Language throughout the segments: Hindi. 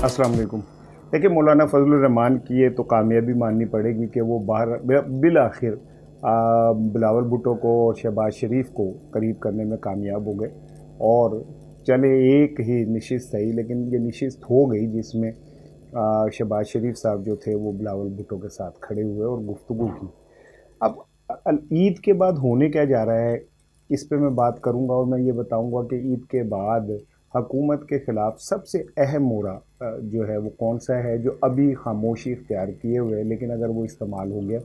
अस्सलाम वालेकुम। देखिए, मौलाना फजलुर रहमान की ये तो कामयाबी माननी पड़ेगी कि वो बाहर बिल आखिर बिलावल भुट्टो को और शहबाज शरीफ को करीब करने में कामयाब हो गए। और चले एक ही नशिस्त सही, लेकिन ये नशिस्त हो गई जिसमें शहबाज शरीफ साहब जो थे वो बिलावल भुट्टो के साथ खड़े हुए और गुफ्तगू की। अब ईद के बाद होने क्या जा रहा है, इस पे मैं बात करूंगा और मैं ये बताऊंगा कि ईद के बाद हकूमत के ख़िलाफ़ सबसे अहम मोड़ा जो है वो कौन सा है, जो अभी खामोशी इख्तियार किए हुए है, लेकिन अगर वो इस्तेमाल हो गया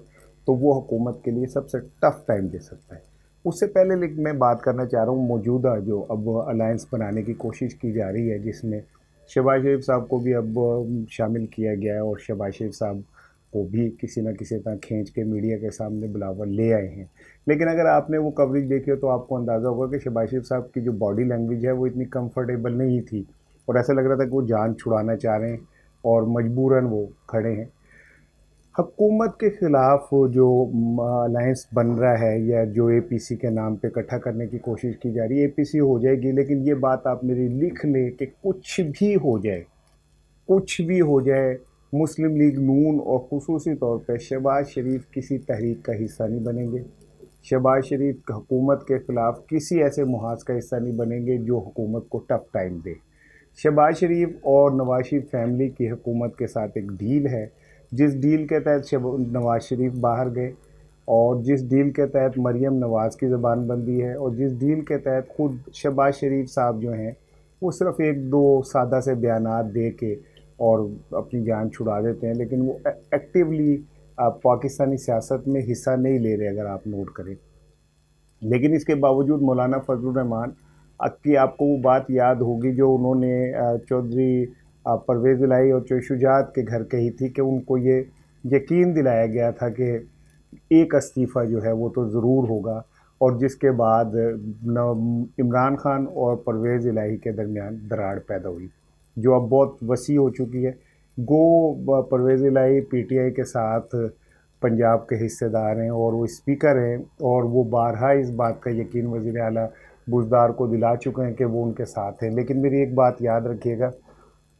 तो वो हुकूमत के लिए सबसे टफ़ टाइम दे सकता है। उससे पहले लेकिन मैं बात करना चाह रहा हूँ मौजूदा जो अब अलायंस बनाने की कोशिश की जा रही है, जिसमें शहबाज शरीफ साहब को भी अब शामिल किया गया है और शहबाज शरीफ साहब को भी किसी न किसी तरह खींच के मीडिया के सामने बुलावर ले आए हैं। लेकिन अगर आपने वो कवरेज देखी हो तो आपको अंदाज़ा होगा कि शहबाज शरीफ साहब की जो बॉडी लैंग्वेज है वो इतनी कंफर्टेबल नहीं थी और ऐसा लग रहा था कि वो जान छुड़ाना चाह रहे हैं और मजबूरन वो खड़े हैं। हुकूमत के ख़िलाफ़ जो अलायंस बन रहा है या जो एपीसी के नाम पे इकट्ठा करने की कोशिश की जा रही है, एपीसी हो जाएगी, लेकिन ये बात आप मेरी लिख लें कि कुछ भी हो जाए, कुछ भी हो जाए, मुस्लिम लीग नून और ख़ुसूसी तौर पे शहबाज शरीफ किसी तहरीक का हिस्सा नहीं बनेंगे। शहबाज शरीफ हुकूमत के ख़िलाफ़ किसी ऐसे मुहाज़ का हिस्सा नहीं बनेंगे जो हुकूमत को टफ़ टाइम दे। शहबाज शरीफ और नवाज शरीफ फैमिली की हुकूमत के साथ एक डील है, जिस डील के तहत नवाज शरीफ बाहर गए और जिस डील के तहत मरीम नवाज़ की ज़बान बंदी है और जिस डील के तहत ख़ुद शहबाज शरीफ साहब जो हैं वो सिर्फ़ एक दो सादा से बयानात दे के और अपनी जान छुड़ा देते हैं, लेकिन वो एक्टिवली पाकिस्तानी सियासत में हिस्सा नहीं ले रहे, अगर आप नोट करें। लेकिन इसके बावजूद मौलाना फजलुर रहमान की आपको वो बात याद होगी जो उन्होंने चौधरी परवेज़ इलाही और चौधरी शुजात के घर कही थी कि उनको ये यकीन दिलाया गया था कि एक इस्तीफ़ा जो है वो तो ज़रूर होगा, और जिसके बाद इमरान खान और परवेज़ इलाही के दरमियान दरार पैदा हुई जो अब बहुत वसी हो चुकी है। गो परवेज़ इलाही पीटीआई के साथ पंजाब के हिस्सेदार हैं और वो स्पीकर हैं और वो बारहा इस बात का यकीन वज़ीर आला बुज़दार को दिला चुके हैं कि वो उनके साथ हैं। लेकिन मेरी एक बात याद रखिएगा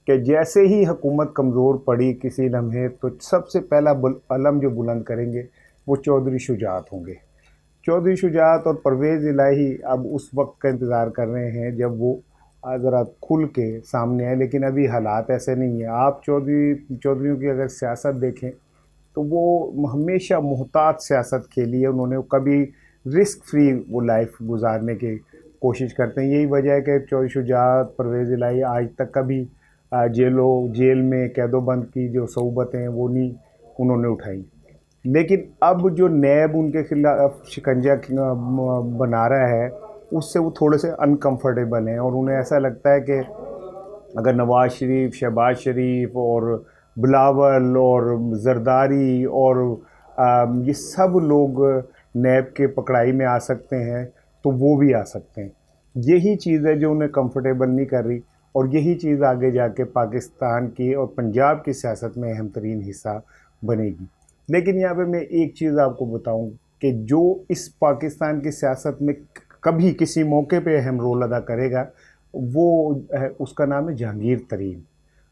कि जैसे ही हुकूमत कमज़ोर पड़ी किसी लम्हे, तो सबसे पहला अलम जो बुलंद करेंगे वो चौधरी शुजात होंगे। चौधरी शुजात और परवेज़ इलाही अब उस वक्त का इंतज़ार कर रहे हैं जब वो ज़रा खुल के सामने आए, लेकिन अभी हालात ऐसे नहीं हैं। आप चौधरियों की अगर सियासत देखें तो वो हमेशा मुहतात सियासत खेली है, उन्होंने कभी रिस्क फ्री वो लाइफ गुजारने की कोशिश करते हैं। यही वजह है कि चौधरी शुजात परवेज़ इलाही आज तक कभी जेल में कैदोबंद की जो सऊबतें हैं वो नहीं उन्होंने उठाई। लेकिन अब जो नैब उनके खिलाफ शिकंजा बना रहा है उससे वो थोड़े से अनकंफर्टेबल हैं और उन्हें ऐसा लगता है कि अगर नवाज शरीफ, शहबाज शरीफ और बिलावल और जरदारी और ये सब लोग नैब के पकड़ाई में आ सकते हैं तो वो भी आ सकते हैं। यही चीज़ है जो उन्हें कंफर्टेबल नहीं कर रही और यही चीज़ आगे जाके पाकिस्तान की और पंजाब की सियासत में अहम तरीन हिस्सा बनेगी। लेकिन यहाँ पे मैं एक चीज़ आपको बताऊँ कि जो इस पाकिस्तान की सियासत में कभी किसी मौके पे अहम रोल अदा करेगा वो है, उसका नाम है जहांगीर तरीन।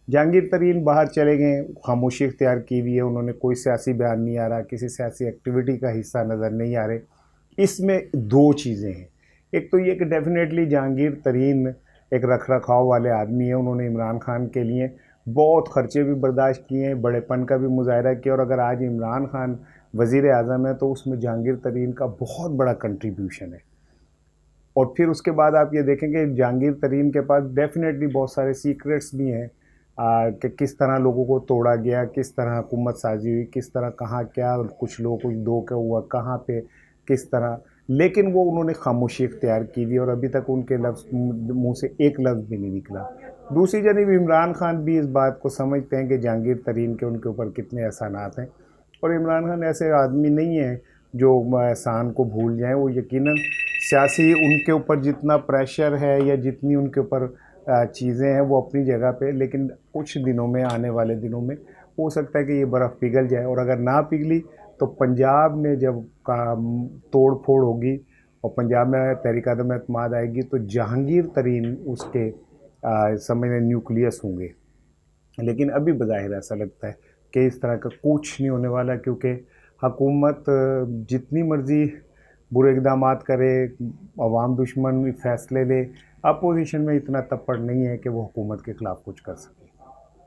जहांगीर तरीन बाहर चले गए, खामोशी इख्तियार की हुई है, उन्होंने कोई सियासी बयान नहीं आ रहा, किसी सियासी एक्टिविटी का हिस्सा नज़र नहीं आ रहे। इसमें दो चीज़ें हैं, एक तो ये कि डेफिनेटली जहांगीर तरीन एक रख रखाव वाले आदमी है, उन्होंने इमरान खान के लिए बहुत ख़र्चे भी बर्दाश्त किए हैं, बड़ेपन का भी मुजाहरा किया, और अगर आज इमरान खान वज़ीर आज़म है तो उसमें जहांगीर तरीन का बहुत बड़ा कंट्रीब्यूशन है। और फिर उसके बाद आप ये देखेंगे जहांगीर तरीन के पास डेफिनेटली बहुत सारे सीक्रेट्स भी हैं कि किस तरह लोगों को तोड़ा गया, किस तरह हुकूमत साजी हुई, किस तरह कहाँ क्या कुछ लोग कुछ दो क्या हुआ कहाँ पे किस तरह, लेकिन वो उन्होंने खामोशी इख्तियार की हुई और अभी तक उनके लफ्ज़ मुँह से एक लफ्ज़ भी नहीं निकला। दूसरी जानब इमरान खान भी इस बात को समझते हैं कि जहांगीर तरीन के उनके ऊपर कितने एहसानात हैं, और इमरान खान ऐसे आदमी नहीं है जो एहसान को भूल जाएं। वो यकीनन सियासी उनके ऊपर जितना प्रेशर है या जितनी उनके ऊपर चीज़ें हैं वो अपनी जगह पे, लेकिन कुछ दिनों में, आने वाले दिनों में हो सकता है कि ये बर्फ़ पिघल जाए, और अगर ना पिघली तो पंजाब में जब तोड़ फोड़ होगी और पंजाब में तहरीक आदम एतमाद आएगी तो जहांगीर तरीन उसके समझ में न्यूक्लियस होंगे। लेकिन अभी बज़ाहिर ऐसा लगता है कि इस तरह का कुछ नहीं होने वाला, क्योंकि हुकूमत जितनी मर्ज़ी बुरे इक़दामात करे, अवाम दुश्मन फैसले ले, अपोज़िशन में इतना तप्पड़ नहीं है कि वो हुकूमत के ख़िलाफ़ कुछ कर सके।